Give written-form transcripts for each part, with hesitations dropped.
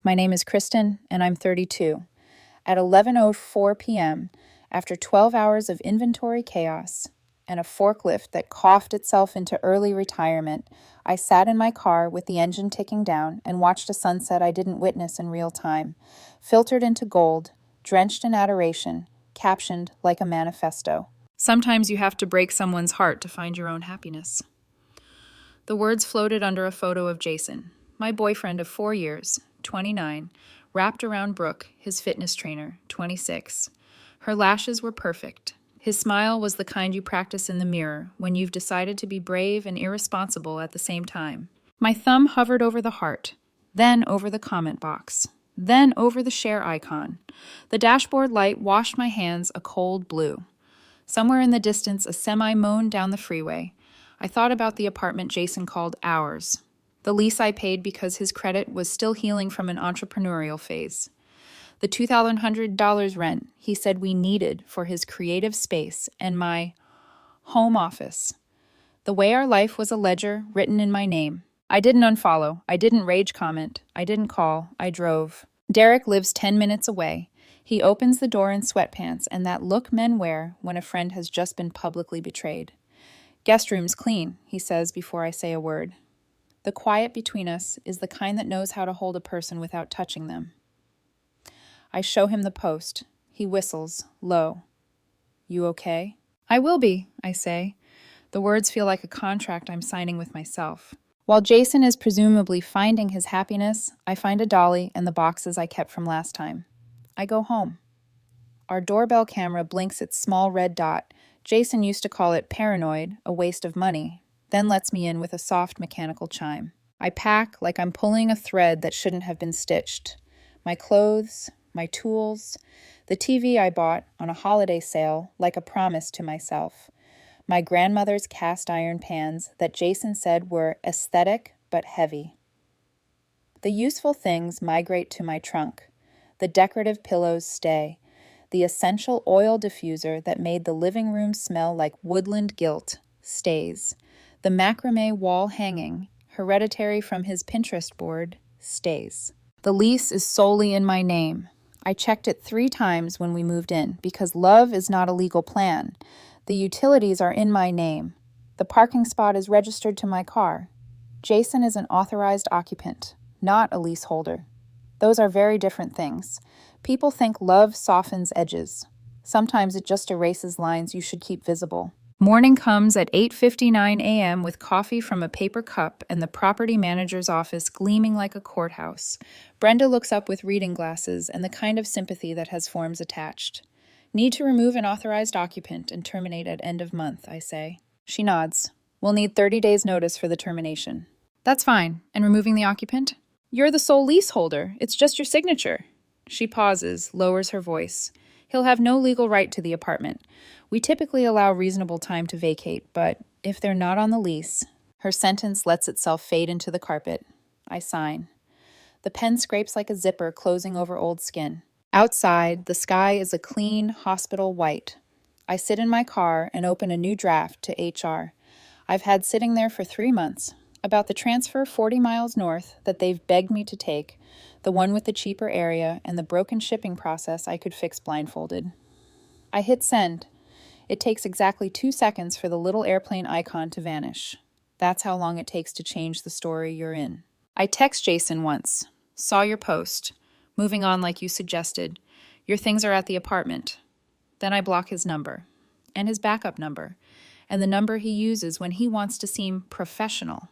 My name is Kristen, and I'm 32. At 11:04 p.m., after 12 hours of inventory chaos and a forklift that coughed itself into early retirement, I sat in my car with the engine ticking down and watched a sunset I didn't witness in real time, filtered into gold, drenched in adoration, captioned like a manifesto. Sometimes you have to break someone's heart to find your own happiness. The words floated under a photo of Jason, my boyfriend of 4 years, 29, wrapped around Brooke, his fitness trainer, 26. Her lashes were perfect. His smile was the kind you practice in the mirror when you've decided to be brave and irresponsible at the same time. My thumb hovered over the heart, then over the comment box, then over the share icon. The dashboard light washed my hands a cold blue. Somewhere in the distance, a semi moaned down the freeway. I thought about the apartment Jason called ours, the lease I paid because his credit was still healing from an entrepreneurial phase. The $2,100 rent he said we needed for his creative space and my home office. The way our life was a ledger written in my name. I didn't unfollow. I didn't rage comment. I didn't call. I drove. Derek lives 10 minutes away. He opens the door in sweatpants and that look men wear when a friend has just been publicly betrayed. Guest room's clean, he says before I say a word. The quiet between us is the kind that knows how to hold a person without touching them. I show him the post. He whistles, low. You okay? I will be, I say. The words feel like a contract I'm signing with myself. While Jason is presumably finding his happiness, I find a dolly and the boxes I kept from last time. I go home. Our doorbell camera blinks its small red dot. Jason used to call it paranoid, a waste of money, then lets me in with a soft mechanical chime. I pack like I'm pulling a thread that shouldn't have been stitched. My clothes, my tools, the TV I bought on a holiday sale like a promise to myself. My grandmother's cast iron pans that Jason said were aesthetic but heavy. The useful things migrate to my trunk. The decorative pillows stay. The essential oil diffuser that made the living room smell like woodland gilt stays. The macrame wall hanging, hereditary from his Pinterest board, stays. The lease is solely in my name. I checked it 3 times when we moved in because love is not a legal plan. The utilities are in my name. The parking spot is registered to my car. Jason is an authorized occupant, not a leaseholder. Those are very different things. People think love softens edges. Sometimes it just erases lines you should keep visible. Morning comes at 8:59 a.m. with coffee from a paper cup and the property manager's office gleaming like a courthouse. Brenda looks up with reading glasses and the kind of sympathy that has forms attached. Need to remove an authorized occupant and terminate at end of month, I say. She nods. We'll need 30 days notice for the termination. That's fine. And removing the occupant? You're the sole leaseholder. It's just your signature. She pauses, lowers her voice. He'll have no legal right to the apartment. We typically allow reasonable time to vacate, but if they're not on the lease, her sentence lets itself fade into the carpet. I sign. The pen scrapes like a zipper closing over old skin. Outside, the sky is a clean, hospital white. I sit in my car and open a new draft to HR. I've had sitting there for 3 months. About the transfer 40 miles north that they've begged me to take, the one with the cheaper area and the broken shipping process I could fix blindfolded. I hit send. It takes exactly 2 seconds for the little airplane icon to vanish. That's how long it takes to change the story you're in. I text Jason once. Saw your post. Moving on like you suggested. Your things are at the apartment. Then I block his number. And his backup number. And the number he uses when he wants to seem professional.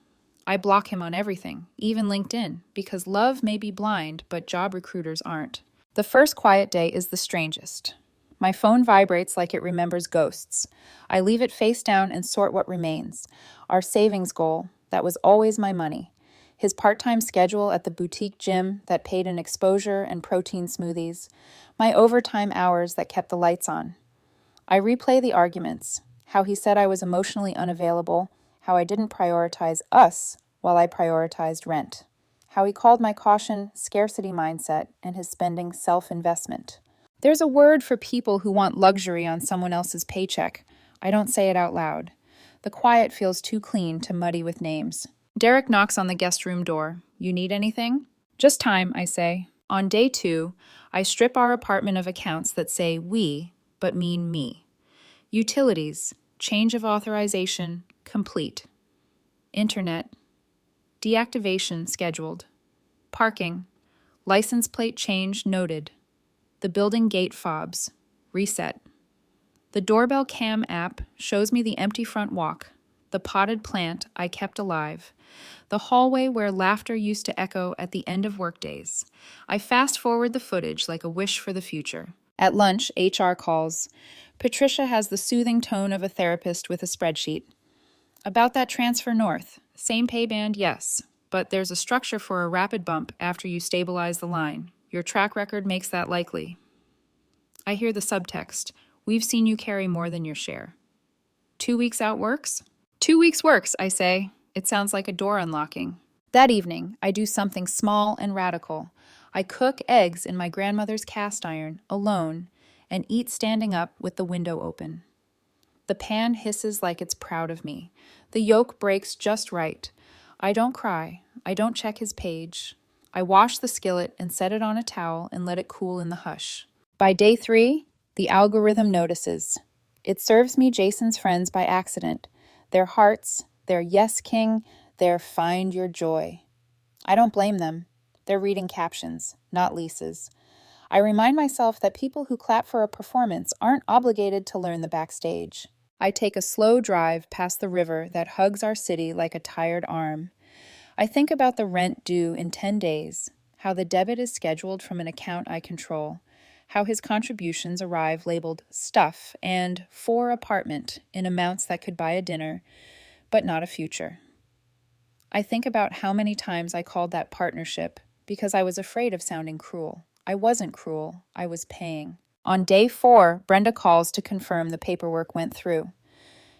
I block him on everything, even LinkedIn, because love may be blind, but job recruiters aren't. The first quiet day is the strangest. My phone vibrates like it remembers ghosts. I leave it face down and sort what remains. Our savings goal, that was always my money. His part-time schedule at the boutique gym that paid in exposure and protein smoothies. My overtime hours that kept the lights on. I replay the arguments, how he said I was emotionally unavailable, how I didn't prioritize us while I prioritized rent, how he called my caution scarcity mindset and his spending self-investment. There's a word for people who want luxury on someone else's paycheck. I don't say it out loud. The quiet feels too clean to muddy with names. Derek knocks on the guest room door. You need anything? Just time, I say. On day 2, I strip our apartment of accounts that say we, but mean me. Utilities, change of authorization, complete. Internet, deactivation scheduled. Parking, license plate change noted. The building gate fobs, reset. The doorbell cam app shows me the empty front walk, the potted plant I kept alive, the hallway where laughter used to echo at the end of workdays. I fast forward the footage like a wish for the future. At lunch, HR calls. Patricia has the soothing tone of a therapist with a spreadsheet. About that transfer north. Same pay band, yes, but there's a structure for a rapid bump after you stabilize the line. Your track record makes that likely. I hear the subtext. We've seen you carry more than your share. 2 weeks out works? 2 weeks works, I say. It sounds like a door unlocking. That evening, I do something small and radical. I cook eggs in my grandmother's cast iron, alone, and eat standing up with the window open. The pan hisses like it's proud of me. The yolk breaks just right. I don't cry. I don't check his page. I wash the skillet and set it on a towel and let it cool in the hush. By day 3, the algorithm notices. It serves me Jason's friends by accident. Their hearts, their yes king, their find your joy. I don't blame them. They're reading captions, not leases. I remind myself that people who clap for a performance aren't obligated to learn the backstage. I take a slow drive past the river that hugs our city like a tired arm. I think about the rent due in 10 days, how the debit is scheduled from an account I control, how his contributions arrive labeled stuff and for apartment in amounts that could buy a dinner, but not a future. I think about how many times I called that partnership because I was afraid of sounding cruel. I wasn't cruel, I was paying. On day 4, Brenda calls to confirm the paperwork went through.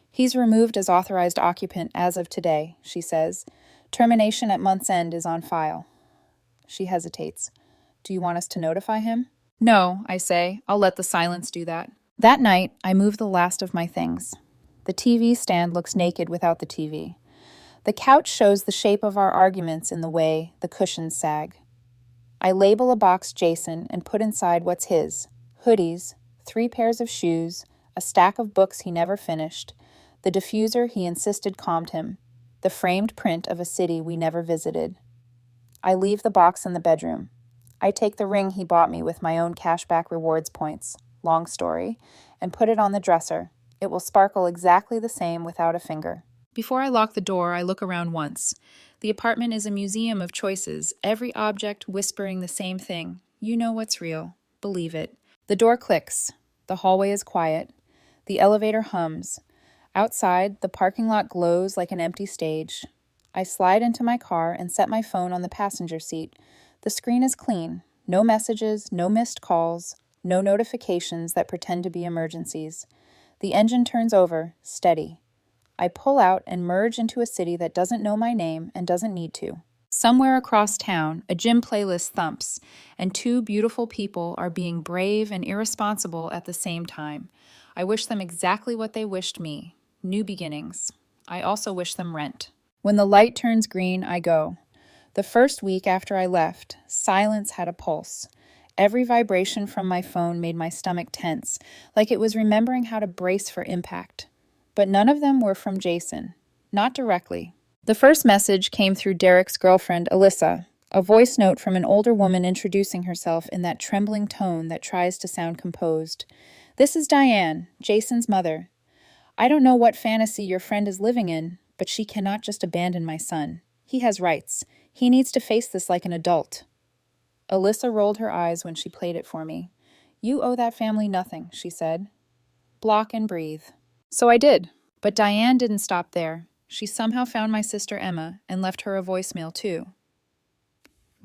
He's removed as authorized occupant as of today, she says. Termination at month's end is on file. She hesitates. Do you want us to notify him? No, I say. I'll let the silence do that. That night, I move the last of my things. The TV stand looks naked without the TV. The couch shows the shape of our arguments in the way the cushions sag. I label a box Jason and put inside what's his: hoodies, 3 pairs of shoes, a stack of books he never finished, the diffuser he insisted calmed him, the framed print of a city we never visited. I leave the box in the bedroom. I take the ring he bought me with my own cashback rewards points, long story, and put it on the dresser. It will sparkle exactly the same without a finger. Before I lock the door, I look around once. The apartment is a museum of choices, every object whispering the same thing. You know what's real. Believe it. The door clicks. The hallway is quiet. The elevator hums. Outside, the parking lot glows like an empty stage. I slide into my car and set my phone on the passenger seat. The screen is clean. No messages, no missed calls, no notifications that pretend to be emergencies. The engine turns over, steady. I pull out and merge into a city that doesn't know my name and doesn't need to. Somewhere across town, a gym playlist thumps, and 2 beautiful people are being brave and irresponsible at the same time. I wish them exactly what they wished me: new beginnings. I also wish them rent. When the light turns green, I go. The first week after I left, silence had a pulse. Every vibration from my phone made my stomach tense, like it was remembering how to brace for impact. But none of them were from Jason. Not directly. The first message came through Derek's girlfriend, Alyssa, a voice note from an older woman introducing herself in that trembling tone that tries to sound composed. This is Diane, Jason's mother. I don't know what fantasy your friend is living in, but she cannot just abandon my son. He has rights. He needs to face this like an adult. Alyssa rolled her eyes when she played it for me. You owe that family nothing, she said. Block and breathe. So I did. But Diane didn't stop there. She somehow found my sister Emma and left her a voicemail too.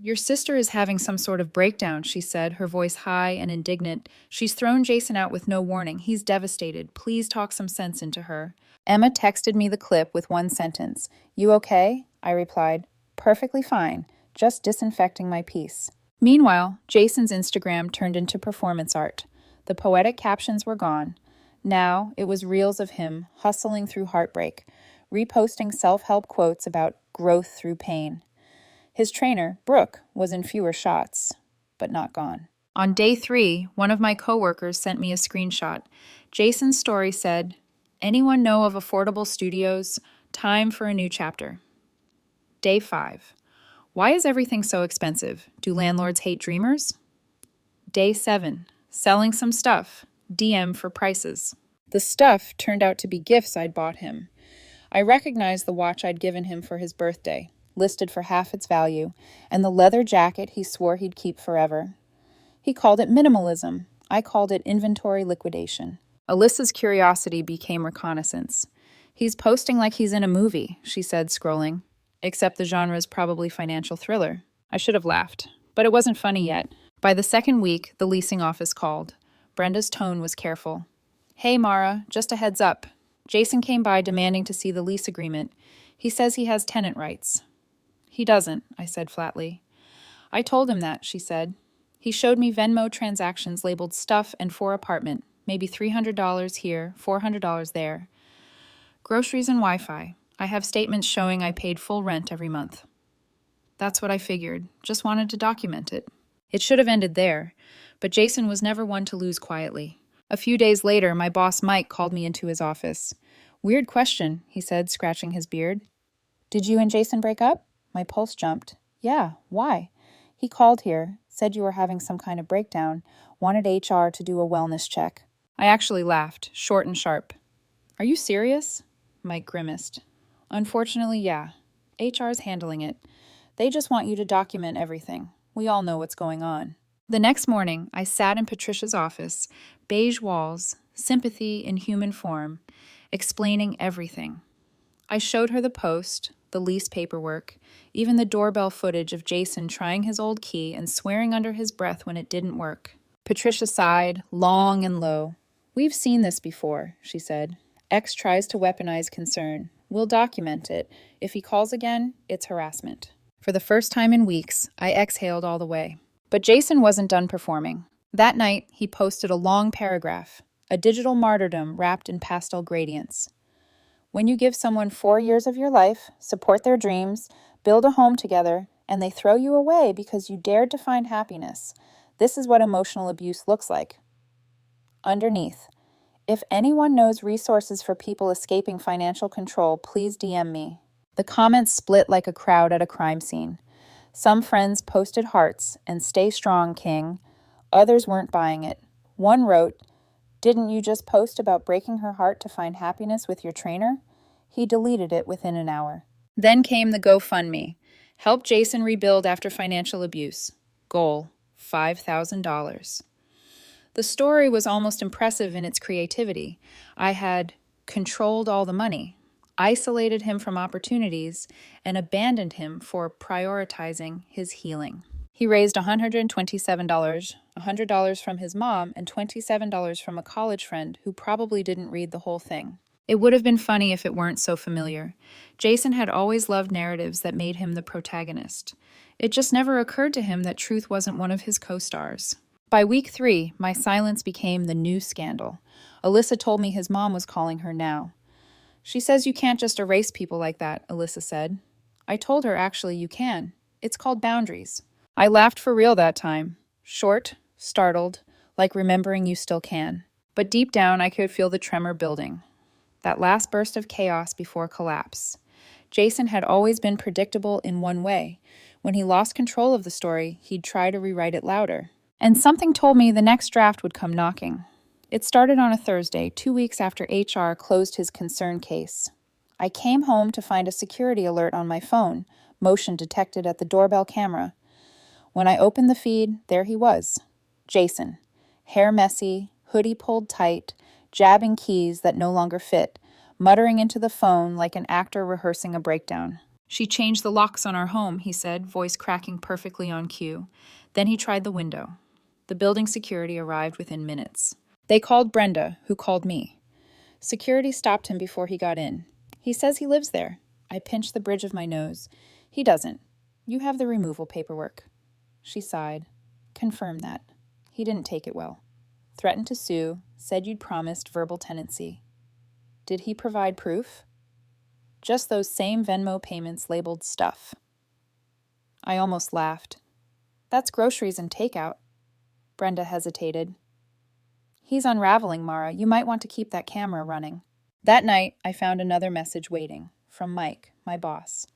Your sister is having some sort of breakdown, she said, her voice high and indignant. She's thrown Jason out with no warning. He's devastated. Please talk some sense into her. Emma texted me the clip with one sentence. You okay? I replied. Perfectly fine. Just disinfecting my piece. Meanwhile, Jason's Instagram turned into performance art. The poetic captions were gone. Now it was reels of him hustling through heartbreak, reposting self-help quotes about growth through pain. His trainer, Brooke, was in fewer shots, but not gone. On day 3, one of my coworkers sent me a screenshot. Jason's story said, "Anyone know of affordable studios? Time for a new chapter." Day 5. Why is everything so expensive? Do landlords hate dreamers? Day 7. Selling some stuff. DM for prices. The stuff turned out to be gifts I'd bought him. I recognized the watch I'd given him for his birthday, listed for half its value, and the leather jacket he swore he'd keep forever. He called it minimalism. I called it inventory liquidation. Alyssa's curiosity became reconnaissance. "He's posting like he's in a movie," she said, scrolling. "Except the genre's probably financial thriller." I should have laughed, but it wasn't funny yet. By the second week, the leasing office called. Brenda's tone was careful. "Hey, Mara, just a heads up. Jason came by demanding to see the lease agreement. He says he has tenant rights." "He doesn't," I said flatly. "I told him that," she said. "He showed me Venmo transactions labeled stuff and for apartment, maybe $300 here, $400 there. Groceries and Wi-Fi. I have statements showing I paid full rent every month." That's what I figured. Just wanted to document it. It should have ended there, but Jason was never one to lose quietly. A few days later, my boss Mike called me into his office. "Weird question," he said, scratching his beard. "Did you and Jason break up?" My pulse jumped. "Yeah, why?" "He called here, said you were having some kind of breakdown, wanted HR to do a wellness check." I actually laughed, short and sharp. "Are you serious?" Mike grimaced. "Unfortunately, yeah. HR's handling it. They just want you to document everything. We all know what's going on." The next morning, I sat in Patricia's office, beige walls, sympathy in human form, explaining everything. I showed her the post, the lease paperwork, even the doorbell footage of Jason trying his old key and swearing under his breath when it didn't work. Patricia sighed, long and low. "We've seen this before," she said. "X tries to weaponize concern. We'll document it. If he calls again, it's harassment." For the first time in weeks, I exhaled all the way. But Jason wasn't done performing. That night, he posted a long paragraph, a digital martyrdom wrapped in pastel gradients. "When you give someone 4 years of your life, support their dreams, build a home together, and they throw you away because you dared to find happiness, this is what emotional abuse looks like." Underneath, "If anyone knows resources for people escaping financial control, please DM me." The comments split like a crowd at a crime scene. Some friends posted hearts and "Stay strong, King." Others weren't buying it. One wrote, "Didn't you just post about breaking her heart to find happiness with your trainer?" He deleted it within an hour. Then came the GoFundMe. Help Jason rebuild after financial abuse. Goal, $5,000. The story was almost impressive in its creativity. I had controlled all the money, isolated him from opportunities, and abandoned him for prioritizing his healing. He raised $127, $100 from his mom, and $27 from a college friend who probably didn't read the whole thing. It would have been funny if it weren't so familiar. Jason had always loved narratives that made him the protagonist. It just never occurred to him that Truth wasn't one of his co-stars. By week 3, my silence became the new scandal. Alyssa told me his mom was calling her now. "She says you can't just erase people like that," Alyssa said. I told her actually you can. It's called boundaries. I laughed for real that time. Short, startled, like remembering you still can. But deep down I could feel the tremor building. That last burst of chaos before collapse. Jason had always been predictable in one way. When he lost control of the story, he'd try to rewrite it louder. And something told me the next draft would come knocking. It started on a Thursday, 2 weeks after HR closed his concern case. I came home to find a security alert on my phone, motion detected at the doorbell camera. When I opened the feed, there he was. Jason. Hair messy, hoodie pulled tight, jabbing keys that no longer fit, muttering into the phone like an actor rehearsing a breakdown. "She changed the locks on our home," he said, voice cracking perfectly on cue. Then he tried the window. The building security arrived within minutes. They called Brenda, who called me. Security stopped him before he got in. "He says he lives there." I pinched the bridge of my nose. "He doesn't. You have the removal paperwork." She sighed. "Confirm that. He didn't take it well. Threatened to sue, said you'd promised verbal tenancy." "Did he provide proof?" "Just those same Venmo payments labeled stuff." I almost laughed. That's groceries and takeout. Brenda hesitated. He's unraveling, Mara. You might want to keep that camera running. That night, I found another message waiting, from Mike, my boss.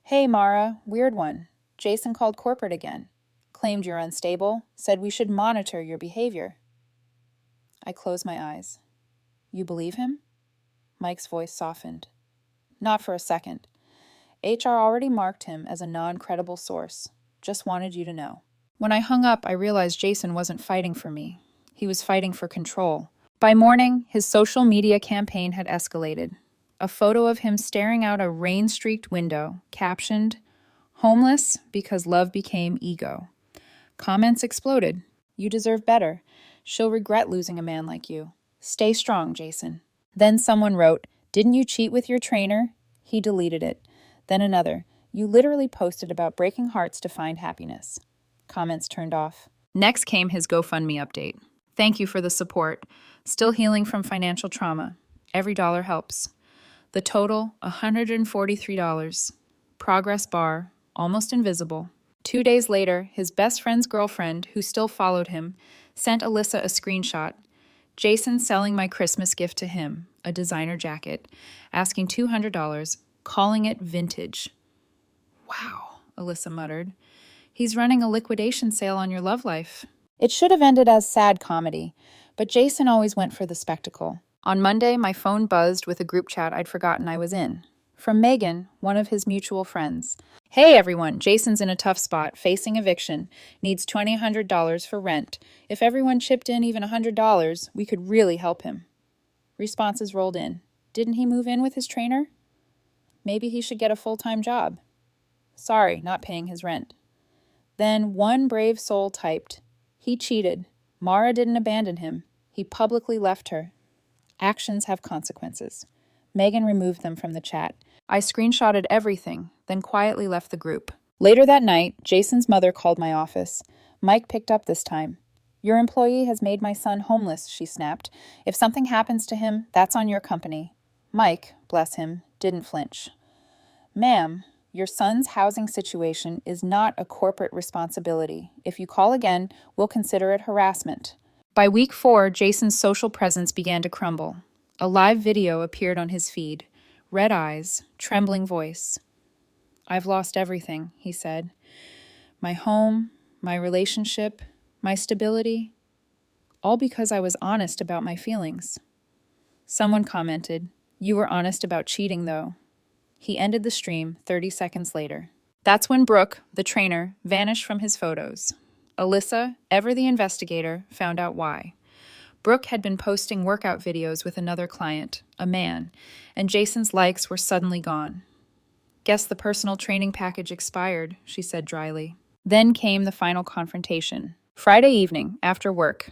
Hey, Mara, weird one. Jason called corporate again. Claimed you're unstable, said we should monitor your behavior. I closed my eyes. You believe him? Mike's voice softened. Not for a second. HR already marked him as a non-credible source. Just wanted you to know. When I hung up, I realized Jason wasn't fighting for me. He was fighting for control. By morning, his social media campaign had escalated. A photo of him staring out a rain-streaked window, captioned, "Homeless because love became ego." Comments exploded. You deserve better. She'll regret losing a man like you. Stay strong, Jason. Then someone wrote, "Didn't you cheat with your trainer?" He deleted it. Then another, "You literally posted about breaking hearts to find happiness." Comments turned off. Next came his GoFundMe update. Thank you for the support. Still healing from financial trauma. Every dollar helps. The total, $143. Progress bar, almost invisible. 2 days later, his best friend's girlfriend, who still followed him, sent Alyssa a screenshot. Jason selling my Christmas gift to him, a designer jacket, asking $200, calling it vintage. Wow, Alyssa muttered. He's running a liquidation sale on your love life. It should have ended as sad comedy, but Jason always went for the spectacle. On Monday, my phone buzzed with a group chat I'd forgotten I was in. From Megan, one of his mutual friends. Hey everyone, Jason's in a tough spot, facing eviction, needs $200 for rent. If everyone chipped in even $100, we could really help him. Responses rolled in. Didn't he move in with his trainer? Maybe he should get a full-time job. Sorry, not paying his rent. Then one brave soul typed, he cheated. Mara didn't abandon him. He publicly left her. Actions have consequences. Megan removed them from the chat. I screenshotted everything, then quietly left the group. Later that night, Jason's mother called my office. Mike picked up this time. Your employee has made my son homeless, she snapped. If something happens to him, that's on your company. Mike, bless him, didn't flinch. Ma'am, your son's housing situation is not a corporate responsibility. If you call again, we'll consider it harassment. By week 4, Jason's social presence began to crumble. A live video appeared on his feed. Red eyes, trembling voice. I've lost everything, he said. My home, my relationship, my stability. All because I was honest about my feelings. Someone commented, you were honest about cheating, though. He ended the stream 30 seconds later. That's when Brooke, the trainer, vanished from his photos. Alyssa, ever the investigator, found out why. Brooke had been posting workout videos with another client, a man, and Jason's likes were suddenly gone. Guess the personal training package expired, she said dryly. Then came the final confrontation. Friday evening, after work.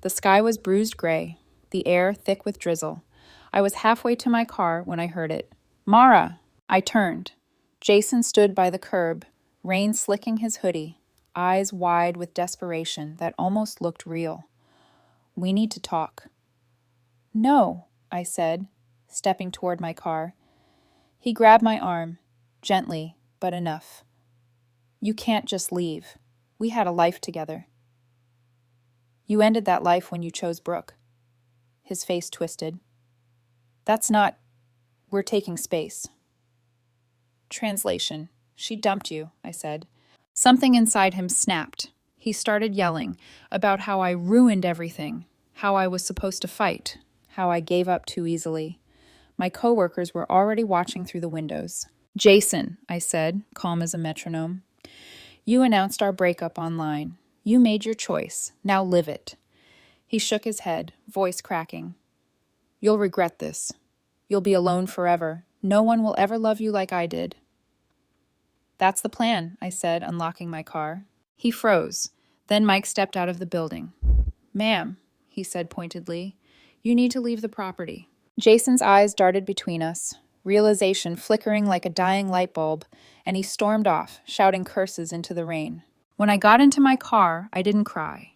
The sky was bruised gray, the air thick with drizzle. I was halfway to my car when I heard it. Mara! I turned. Jason stood by the curb, rain slicking his hoodie, eyes wide with desperation that almost looked real. We need to talk. No, I said, stepping toward my car. He grabbed my arm, gently, but enough. You can't just leave. We had a life together. You ended that life when you chose Brooke. His face twisted. That's not... We're taking space. Translation. She dumped you, I said. Something inside him snapped. He started yelling about how I ruined everything, how I was supposed to fight, how I gave up too easily. My coworkers were already watching through the windows. Jason, I said, calm as a metronome. You announced our breakup online. You made your choice. Now live it. He shook his head, voice cracking. You'll regret this. You'll be alone forever. No one will ever love you like I did. That's the plan, I said, unlocking my car. He froze. Then Mike stepped out of the building. Ma'am, he said pointedly, you need to leave the property. Jason's eyes darted between us, realization flickering like a dying light bulb, and he stormed off, shouting curses into the rain. When I got into my car, I didn't cry.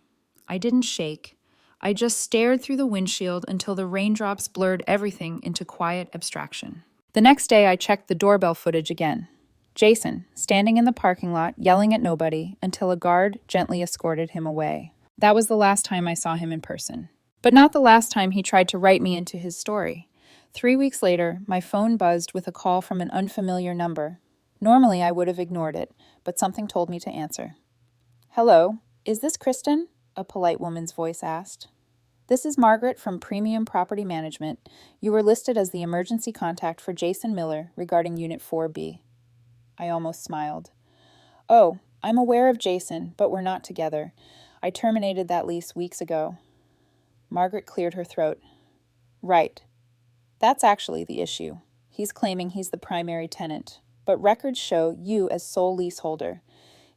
I didn't shake. I just stared through the windshield until the raindrops blurred everything into quiet abstraction. The next day, I checked the doorbell footage again. Jason, standing in the parking lot, yelling at nobody, until a guard gently escorted him away. That was the last time I saw him in person. But not the last time he tried to write me into his story. 3 weeks later, my phone buzzed with a call from an unfamiliar number. Normally, I would have ignored it, but something told me to answer. "Hello, is this Kristen?" a polite woman's voice asked. "This is Margaret from Premium Property Management. You were listed as the emergency contact for Jason Miller regarding Unit 4B. I almost smiled. "Oh, I'm aware of Jason, but we're not together. I terminated that lease weeks ago." Margaret cleared her throat. "Right. That's actually the issue. He's claiming he's the primary tenant, but records show you as sole leaseholder.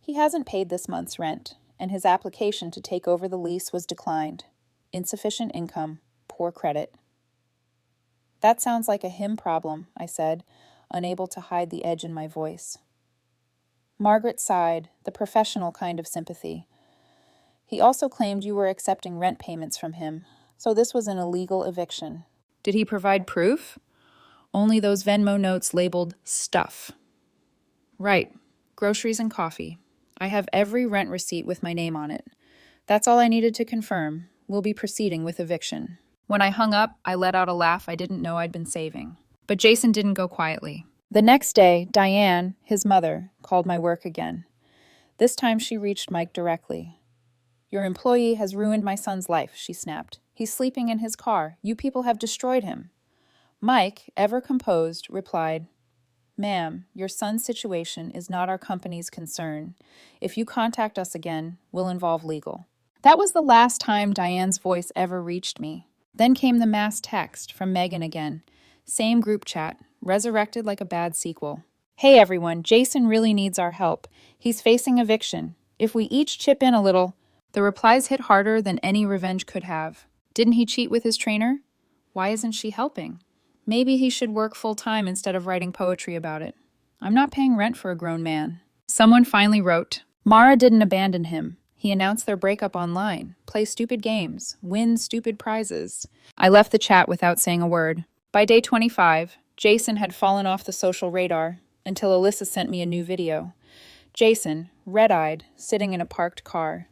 He hasn't paid this month's rent, and his application to take over the lease was declined. Insufficient income, poor credit." "That sounds like a him problem," I said, unable to hide the edge in my voice. Margaret sighed, the professional kind of sympathy. "He also claimed you were accepting rent payments from him, so this was an illegal eviction." "Did he provide proof?" "Only those Venmo notes labeled stuff." "Right. Groceries and coffee. I have every rent receipt with my name on it. That's all I needed to confirm. We'll be proceeding with eviction." When I hung up, I let out a laugh I didn't know I'd been saving. But Jason didn't go quietly. The next day, Diane, his mother, called my work again. This time she reached Mike directly. "Your employee has ruined my son's life," she snapped. "He's sleeping in his car. You people have destroyed him." Mike, ever composed, replied, "Ma'am, your son's situation is not our company's concern. If you contact us again, we'll involve legal." That was the last time Diane's voice ever reached me. Then came the mass text from Megan again. Same group chat, resurrected like a bad sequel. "Hey everyone, Jason really needs our help. He's facing eviction. If we each chip in a little..." The replies hit harder than any revenge could have. Didn't he cheat with his trainer? Why isn't she helping? Maybe he should work full-time instead of writing poetry about it. I'm not paying rent for a grown man. Someone finally wrote, "Mara didn't abandon him. He announced their breakup online, play stupid games, win stupid prizes." I left the chat without saying a word. By day 25, Jason had fallen off the social radar until Alyssa sent me a new video. Jason, red-eyed, sitting in a parked car.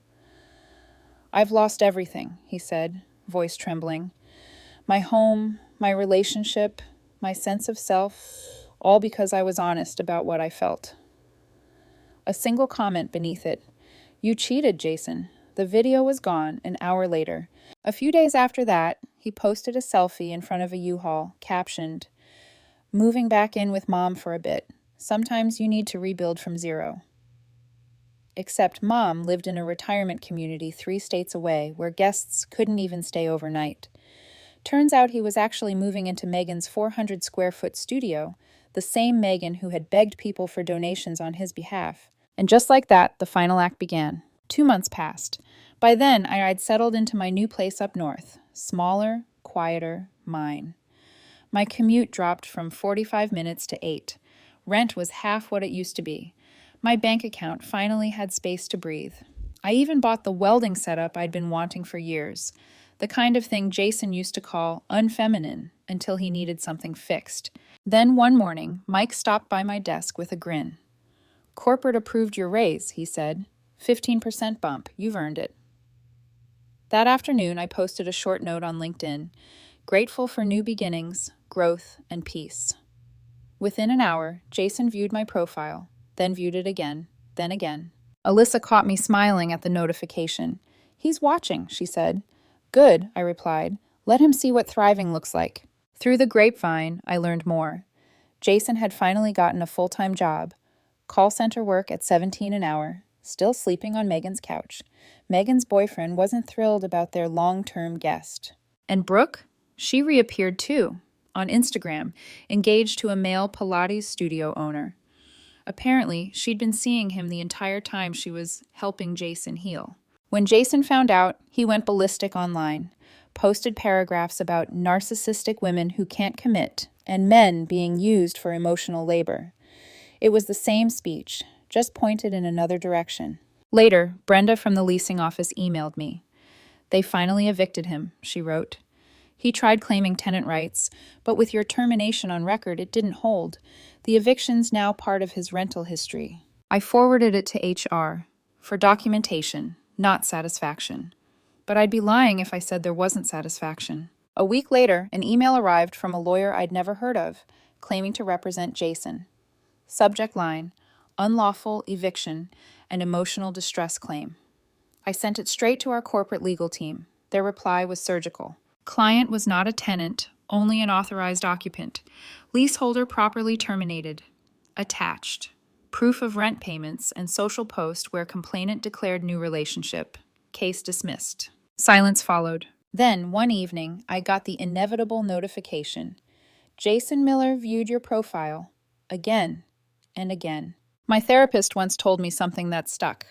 "I've lost everything," he said, voice trembling. "My home, my relationship, my sense of self, all because I was honest about what I felt." A single comment beneath it. "You cheated, Jason." The video was gone an hour later. A few days after that, he posted a selfie in front of a U-Haul, captioned, "Moving back in with Mom for a bit. Sometimes you need to rebuild from zero." Except Mom lived in a retirement community 3 states away where guests couldn't even stay overnight. Turns out he was actually moving into Megan's 400-square-foot studio, the same Megan who had begged people for donations on his behalf. And just like that, the final act began. 2 months passed. By then, I'd settled into my new place up north. Smaller, quieter, mine. My commute dropped from 45 minutes to 8. Rent was half what it used to be. My bank account finally had space to breathe. I even bought the welding setup I'd been wanting for years. The kind of thing Jason used to call unfeminine until he needed something fixed. Then one morning, Mike stopped by my desk with a grin. "Corporate approved your raise," he said. 15% bump. You've earned it." That afternoon, I posted a short note on LinkedIn, grateful for new beginnings, growth, and peace. Within an hour, Jason viewed my profile, then viewed it again, then again. Alyssa caught me smiling at the notification. "He's watching," she said. "Good," I replied. "Let him see what thriving looks like." Through the grapevine, I learned more. Jason had finally gotten a full-time job. Call center work at $17 an hour, still sleeping on Megan's couch. Megan's boyfriend wasn't thrilled about their long-term guest. And Brooke? She reappeared too, on Instagram, engaged to a male Pilates studio owner. Apparently, she'd been seeing him the entire time she was helping Jason heal. When Jason found out, he went ballistic online, posted paragraphs about narcissistic women who can't commit and men being used for emotional labor. It was the same speech, just pointed in another direction. Later, Brenda from the leasing office emailed me. "They finally evicted him," she wrote. "He tried claiming tenant rights, but with your termination on record, it didn't hold. The eviction's now part of his rental history. I forwarded it to HR for documentation, not satisfaction. But I'd be lying if I said there wasn't satisfaction. A week later, an email arrived from a lawyer I'd never heard of, claiming to represent Jason. Subject line, unlawful eviction and emotional distress claim. I sent it straight to our corporate legal team. Their reply was surgical. Client was not a tenant, only an authorized occupant. Leaseholder properly terminated. Attached. Proof of rent payments and social post where complainant declared new relationship. Case dismissed. Silence followed. Then, one evening, I got the inevitable notification. Jason Miller viewed your profile. Again and again. My therapist once told me something that stuck.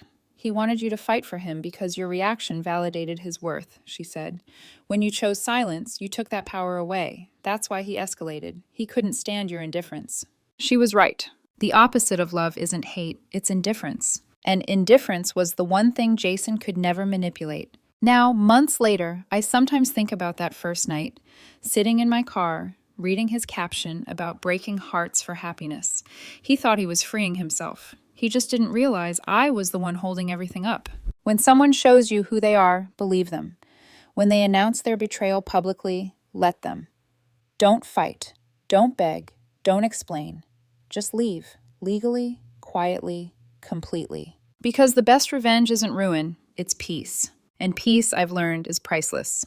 He wanted you to fight for him because your reaction validated his worth, she said. When you chose silence, you took that power away. That's why he escalated. He couldn't stand your indifference. She was right. The opposite of love isn't hate, it's indifference. And indifference was the one thing Jason could never manipulate. Now, months later, I sometimes think about that first night, sitting in my car, reading his caption about breaking hearts for happiness. He thought he was freeing himself. He just didn't realize I was the one holding everything up. When someone shows you who they are, believe them. When they announce their betrayal publicly, let them. Don't fight. Don't beg. Don't explain. Just leave. Legally, quietly, completely. Because the best revenge isn't ruin, it's peace. And peace, I've learned, is priceless.